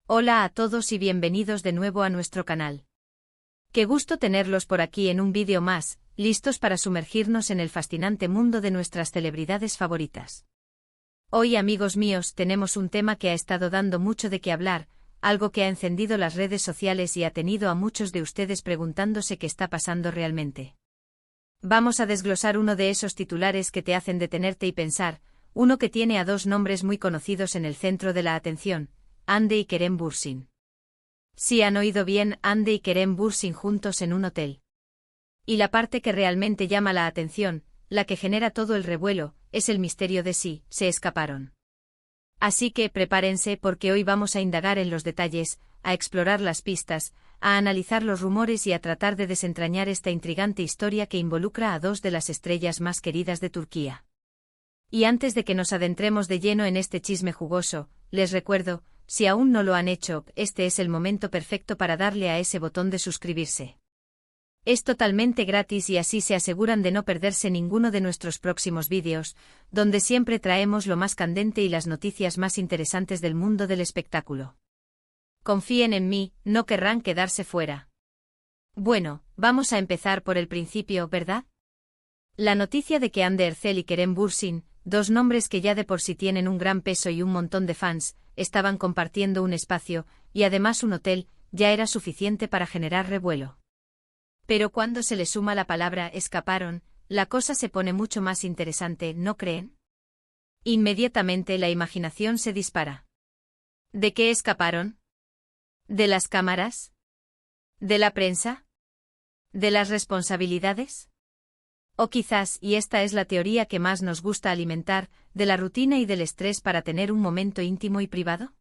Hola a todos y bienvenidos de nuevo a nuestro canal. Qué gusto tenerlos por aquí en un vídeo más, listos para sumergirnos en el fascinante mundo de nuestras celebridades favoritas. Hoy, amigos míos, tenemos un tema que ha estado dando mucho de qué hablar, algo que ha encendido las redes sociales y ha tenido a muchos de ustedes preguntándose qué está pasando realmente. Vamos a desglosar uno de esos titulares que te hacen detenerte y pensar, uno que tiene a dos nombres muy conocidos en el centro de la atención: Andy y Kerem Bürsin. Sí, han oído bien, Andy y Kerem Bürsin juntos en un hotel. Y la parte que realmente llama la atención, la que genera todo el revuelo, es el misterio de si se escaparon. Así que prepárense porque hoy vamos a indagar en los detalles, a explorar las pistas, a analizar los rumores y a tratar de desentrañar esta intrigante historia que involucra a dos de las estrellas más queridas de Turquía. Y antes de que nos adentremos de lleno en este chisme jugoso, les recuerdo, si aún no lo han hecho, este es el momento perfecto para darle a ese botón de suscribirse. Es totalmente gratis y así se aseguran de no perderse ninguno de nuestros próximos vídeos, donde siempre traemos lo más candente y las noticias más interesantes del mundo del espectáculo. Confíen en mí, no querrán quedarse fuera. Bueno, vamos a empezar por el principio, ¿verdad? La noticia de que Hande Erçel y Kerem Bürsin, dos nombres que ya de por sí tienen un gran peso y un montón de fans, estaban compartiendo un espacio, y además un hotel, ya era suficiente para generar revuelo. Pero cuando se le suma la palabra escaparon, la cosa se pone mucho más interesante, ¿no creen? Inmediatamente la imaginación se dispara. ¿De qué escaparon? ¿De las cámaras? ¿De la prensa? ¿De las responsabilidades? O quizás, y esta es la teoría que más nos gusta alimentar, de la rutina y del estrés para tener un momento íntimo y privado.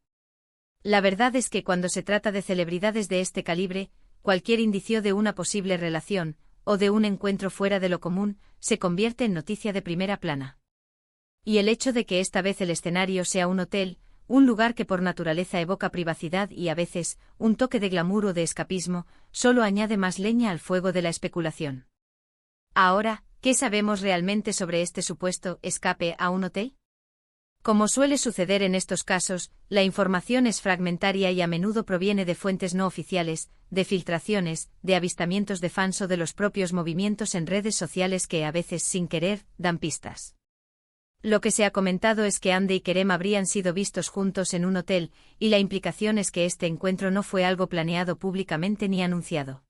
La verdad es que cuando se trata de celebridades de este calibre, cualquier indicio de una posible relación, o de un encuentro fuera de lo común, se convierte en noticia de primera plana. Y el hecho de que esta vez el escenario sea un hotel, un lugar que por naturaleza evoca privacidad y a veces, un toque de glamour o de escapismo, solo añade más leña al fuego de la especulación. Ahora, ¿qué sabemos realmente sobre este supuesto escape a un hotel? Como suele suceder en estos casos, la información es fragmentaria y a menudo proviene de fuentes no oficiales, de filtraciones, de avistamientos de fans o de los propios movimientos en redes sociales que a veces, sin querer, dan pistas. Lo que se ha comentado es que Hande y Kerem habrían sido vistos juntos en un hotel, y la implicación es que este encuentro no fue algo planeado públicamente ni anunciado.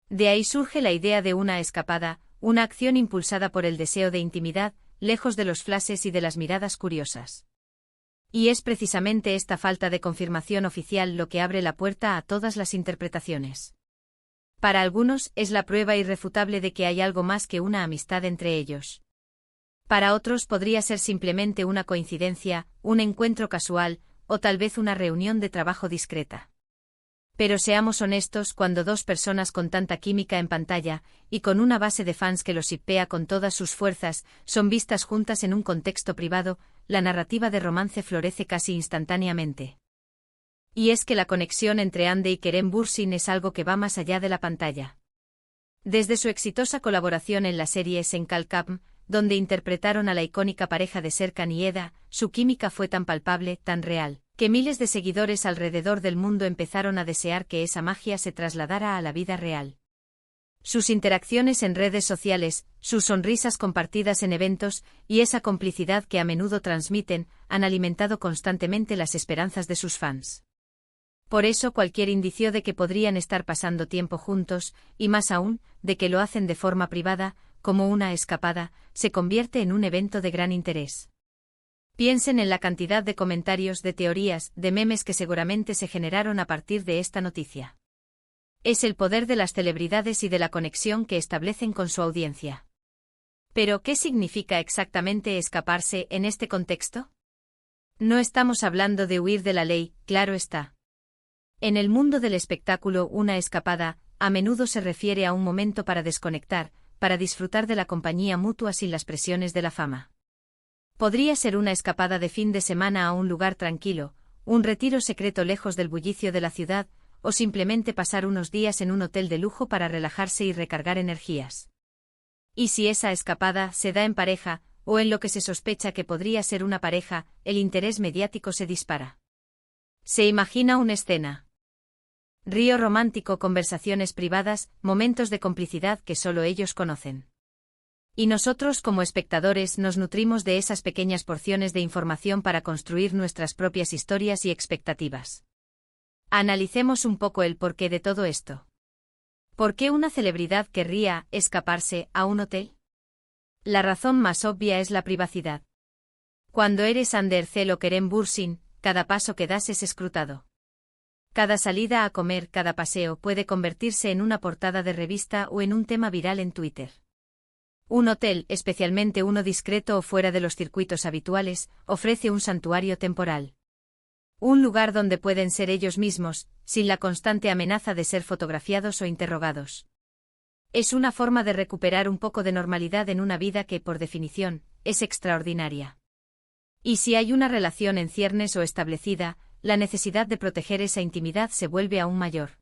De ahí surge la idea de una escapada, una acción impulsada por el deseo de intimidad, lejos de los flashes y de las miradas curiosas. Y es precisamente esta falta de confirmación oficial lo que abre la puerta a todas las interpretaciones. Para algunos, es la prueba irrefutable de que hay algo más que una amistad entre ellos. Para otros podría ser simplemente una coincidencia, un encuentro casual, o tal vez una reunión de trabajo discreta. Pero seamos honestos, cuando dos personas con tanta química en pantalla, y con una base de fans que los shippea con todas sus fuerzas, son vistas juntas en un contexto privado, la narrativa de romance florece casi instantáneamente. Y es que la conexión entre Hande y Kerem Bürsin es algo que va más allá de la pantalla. Desde su exitosa colaboración en la serie Senkalkam, donde interpretaron a la icónica pareja de Serkan y Eda, su química fue tan palpable, tan real, que miles de seguidores alrededor del mundo empezaron a desear que esa magia se trasladara a la vida real. Sus interacciones en redes sociales, sus sonrisas compartidas en eventos, y esa complicidad que a menudo transmiten, han alimentado constantemente las esperanzas de sus fans. Por eso cualquier indicio de que podrían estar pasando tiempo juntos, y más aún, de que lo hacen de forma privada, como una escapada, se convierte en un evento de gran interés. Piensen en la cantidad de comentarios, de teorías, de memes que seguramente se generaron a partir de esta noticia. Es el poder de las celebridades y de la conexión que establecen con su audiencia. Pero, ¿qué significa exactamente escaparse en este contexto? No estamos hablando de huir de la ley, claro está. En el mundo del espectáculo, una escapada, a menudo se refiere a un momento para desconectar, para disfrutar de la compañía mutua sin las presiones de la fama. Podría ser una escapada de fin de semana a un lugar tranquilo, un retiro secreto lejos del bullicio de la ciudad, o simplemente pasar unos días en un hotel de lujo para relajarse y recargar energías. Y si esa escapada se da en pareja, o en lo que se sospecha que podría ser una pareja, el interés mediático se dispara. Se imagina una escena. Río romántico, conversaciones privadas, momentos de complicidad que solo ellos conocen. Y nosotros como espectadores nos nutrimos de esas pequeñas porciones de información para construir nuestras propias historias y expectativas. Analicemos un poco el porqué de todo esto. ¿Por qué una celebridad querría escaparse a un hotel? La razón más obvia es la privacidad. Cuando eres Ander o Kerem Bürsin, cada paso que das es escrutado. Cada salida a comer, cada paseo puede convertirse en una portada de revista o en un tema viral en Twitter. Un hotel, especialmente uno discreto o fuera de los circuitos habituales, ofrece un santuario temporal. Un lugar donde pueden ser ellos mismos, sin la constante amenaza de ser fotografiados o interrogados. Es una forma de recuperar un poco de normalidad en una vida que, por definición, es extraordinaria. Y si hay una relación en ciernes o establecida, la necesidad de proteger esa intimidad se vuelve aún mayor.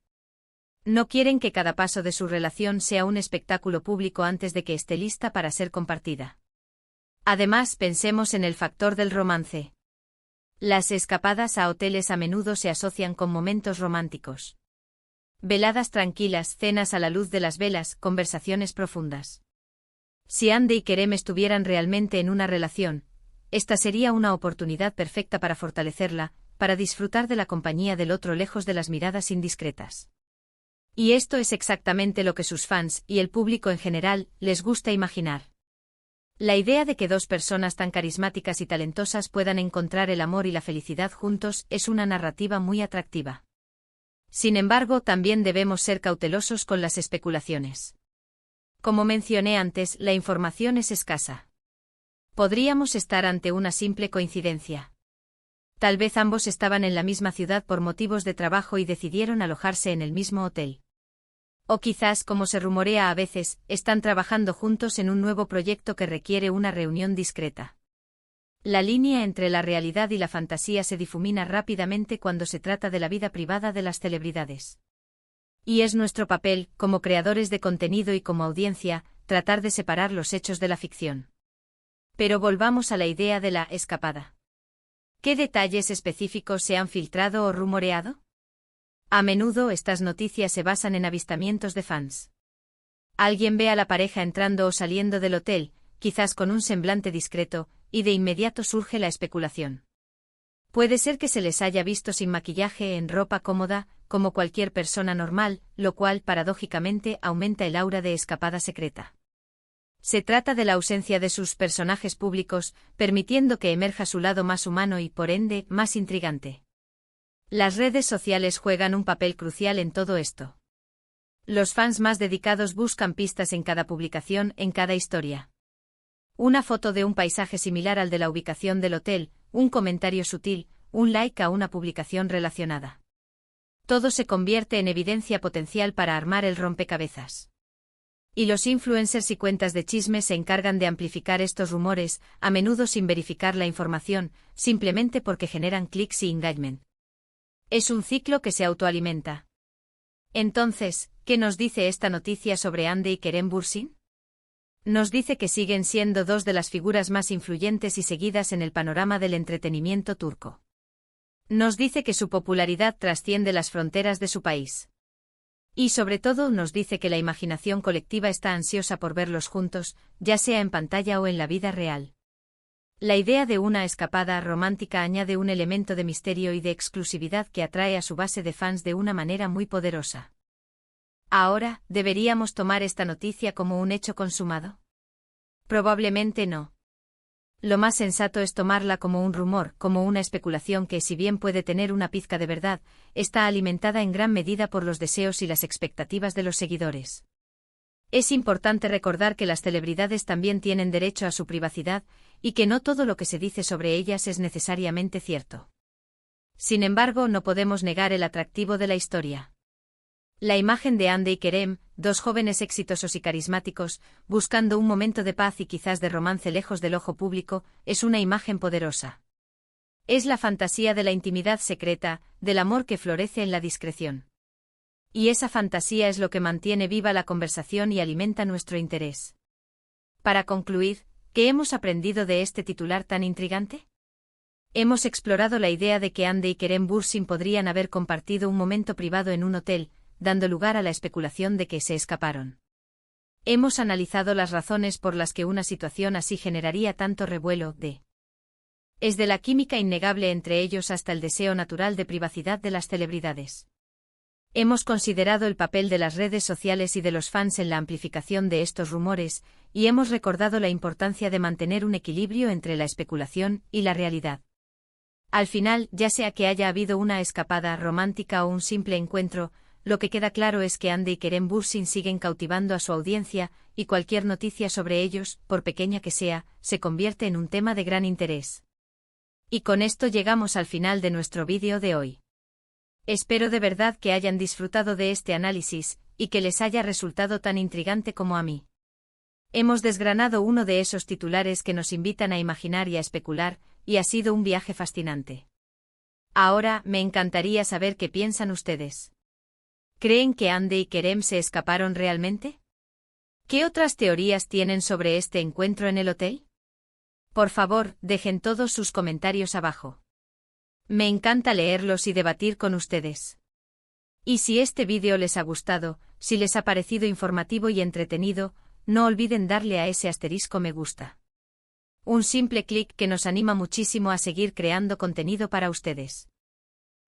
No quieren que cada paso de su relación sea un espectáculo público antes de que esté lista para ser compartida. Además, pensemos en el factor del romance. Las escapadas a hoteles a menudo se asocian con momentos románticos. Veladas tranquilas, cenas a la luz de las velas, conversaciones profundas. Si Ande y Kerem estuvieran realmente en una relación, esta sería una oportunidad perfecta para fortalecerla, para disfrutar de la compañía del otro lejos de las miradas indiscretas. Y esto es exactamente lo que sus fans, y el público en general, les gusta imaginar. La idea de que dos personas tan carismáticas y talentosas puedan encontrar el amor y la felicidad juntos es una narrativa muy atractiva. Sin embargo, también debemos ser cautelosos con las especulaciones. Como mencioné antes, la información es escasa. Podríamos estar ante una simple coincidencia. Tal vez ambos estaban en la misma ciudad por motivos de trabajo y decidieron alojarse en el mismo hotel. O quizás, como se rumorea a veces, están trabajando juntos en un nuevo proyecto que requiere una reunión discreta. La línea entre la realidad y la fantasía se difumina rápidamente cuando se trata de la vida privada de las celebridades. Y es nuestro papel, como creadores de contenido y como audiencia, tratar de separar los hechos de la ficción. Pero volvamos a la idea de la escapada. ¿Qué detalles específicos se han filtrado o rumoreado? A menudo estas noticias se basan en avistamientos de fans. Alguien ve a la pareja entrando o saliendo del hotel, quizás con un semblante discreto, y de inmediato surge la especulación. Puede ser que se les haya visto sin maquillaje, en ropa cómoda, como cualquier persona normal, lo cual, paradójicamente, aumenta el aura de escapada secreta. Se trata de la ausencia de sus personajes públicos, permitiendo que emerja su lado más humano y, por ende, más intrigante. Las redes sociales juegan un papel crucial en todo esto. Los fans más dedicados buscan pistas en cada publicación, en cada historia. Una foto de un paisaje similar al de la ubicación del hotel, un comentario sutil, un like a una publicación relacionada. Todo se convierte en evidencia potencial para armar el rompecabezas. Y los influencers y cuentas de chismes se encargan de amplificar estos rumores, a menudo sin verificar la información, simplemente porque generan clics y engagement. Es un ciclo que se autoalimenta. Entonces, ¿qué nos dice esta noticia sobre Ande y Kerem Bürsin? Nos dice que siguen siendo dos de las figuras más influyentes y seguidas en el panorama del entretenimiento turco. Nos dice que su popularidad trasciende las fronteras de su país. Y sobre todo nos dice que la imaginación colectiva está ansiosa por verlos juntos, ya sea en pantalla o en la vida real. La idea de una escapada romántica añade un elemento de misterio y de exclusividad que atrae a su base de fans de una manera muy poderosa. Ahora, ¿deberíamos tomar esta noticia como un hecho consumado? Probablemente no. Lo más sensato es tomarla como un rumor, como una especulación que, si bien puede tener una pizca de verdad, está alimentada en gran medida por los deseos y las expectativas de los seguidores. Es importante recordar que las celebridades también tienen derecho a su privacidad, y que no todo lo que se dice sobre ellas es necesariamente cierto. Sin embargo, no podemos negar el atractivo de la historia. La imagen de Ande y Kerem, dos jóvenes exitosos y carismáticos, buscando un momento de paz y quizás de romance lejos del ojo público, es una imagen poderosa. Es la fantasía de la intimidad secreta, del amor que florece en la discreción. Y esa fantasía es lo que mantiene viva la conversación y alimenta nuestro interés. Para concluir, ¿qué hemos aprendido de este titular tan intrigante? Hemos explorado la idea de que Andy y Kerem Bürsin podrían haber compartido un momento privado en un hotel, dando lugar a la especulación de que se escaparon. Hemos analizado las razones por las que una situación así generaría tanto revuelo, desde la química innegable entre ellos hasta el deseo natural de privacidad de las celebridades. Hemos considerado el papel de las redes sociales y de los fans en la amplificación de estos rumores, y hemos recordado la importancia de mantener un equilibrio entre la especulación y la realidad. Al final, ya sea que haya habido una escapada romántica o un simple encuentro, lo que queda claro es que Andy y Kerem Bürsin siguen cautivando a su audiencia, y cualquier noticia sobre ellos, por pequeña que sea, se convierte en un tema de gran interés. Y con esto llegamos al final de nuestro vídeo de hoy. Espero de verdad que hayan disfrutado de este análisis, y que les haya resultado tan intrigante como a mí. Hemos desgranado uno de esos titulares que nos invitan a imaginar y a especular, y ha sido un viaje fascinante. Ahora, me encantaría saber qué piensan ustedes. ¿Creen que Andy y Kerem se escaparon realmente? ¿Qué otras teorías tienen sobre este encuentro en el hotel? Por favor, dejen todos sus comentarios abajo. Me encanta leerlos y debatir con ustedes. Y si este vídeo les ha gustado, si les ha parecido informativo y entretenido, no olviden darle a ese asterisco me gusta. Un simple clic que nos anima muchísimo a seguir creando contenido para ustedes.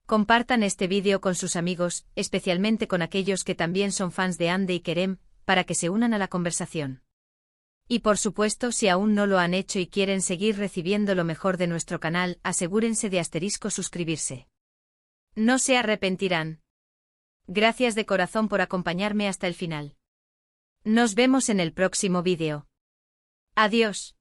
Compartan este vídeo con sus amigos, especialmente con aquellos que también son fans de Andy y Kerem, para que se unan a la conversación. Y por supuesto, si aún no lo han hecho y quieren seguir recibiendo lo mejor de nuestro canal, asegúrense de suscribirse. No se arrepentirán. Gracias de corazón por acompañarme hasta el final. Nos vemos en el próximo vídeo. Adiós.